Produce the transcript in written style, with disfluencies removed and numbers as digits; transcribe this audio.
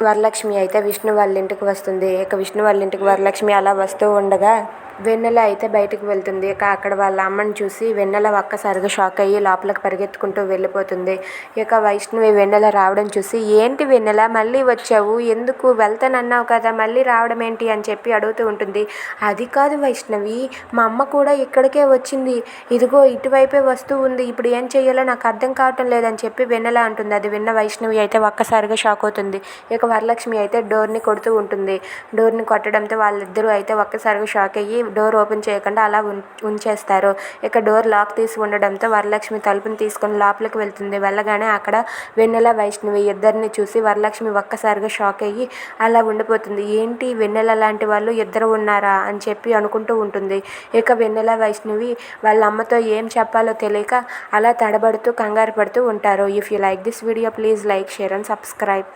వరలక్ష్మి అయితే విష్ణు వాళ్ళ ఇంటికి వస్తుంది. ఇక విష్ణు వాళ్ళ ఇంటికి వరలక్ష్మి అలా వస్తూ ఉండగా వెన్నెల అయితే బయటికి వెళ్తుంది. ఇక అక్కడ వాళ్ళ అమ్మని చూసి వెన్నెల ఒక్కసారిగా షాక్ అయ్యి లోపలికి పరిగెత్తుకుంటూ వెళ్ళిపోతుంది. ఇక వైష్ణవి వెన్నెల రావడం చూసి, ఏంటి వెన్నెల మళ్ళీ వచ్చావు, ఎందుకు వెళ్తానన్నావు కదా, మళ్ళీ రావడం ఏంటి అని చెప్పి అడుగుతూ ఉంటుంది. అది కాదు వైష్ణవి, మా అమ్మ కూడా ఇక్కడికే వచ్చింది, ఇదిగో ఇటువైపే వస్తూ ఉంది, ఇప్పుడు ఏం చేయాలో నాకు అర్థం కావటం లేదని చెప్పి వెన్నెల అంటుంది. అది విన్న వైష్ణవి అయితే ఒక్కసారిగా షాక్ అవుతుంది. ఇక వరలక్ష్మి అయితే డోర్ని కొడుతూ ఉంటుంది. డోర్ని కొట్టడంతో వాళ్ళిద్దరూ అయితే ఒక్కసారిగా షాక్ అయ్యి డోర్ ఓపెన్ చేయకుండా అలా ఉంచేస్తారు. ఇక డోర్ లాక్ తీసి ఉండడంతో వరలక్ష్మి తలుపుని తీసుకొని లోపలికి వెళ్తుంది. వెళ్ళగానే అక్కడ వెన్నెల వైష్ణవి ఇద్దరిని చూసి వరలక్ష్మి ఒక్కసారిగా షాక్ అయ్యి అలా ఉండిపోతుంది. ఏంటి వెన్నెల లాంటి వాళ్ళు ఇద్దరు ఉన్నారా అని చెప్పి అనుకుంటూ ఉంటుంది. ఇక వెన్నెల వైష్ణవి వాళ్ళ అమ్మతో ఏం చెప్పాలో తెలియక అలా తడబడుతూ కంగారు పడుతూ ఉంటారు. If you like this video please like, share and subscribe.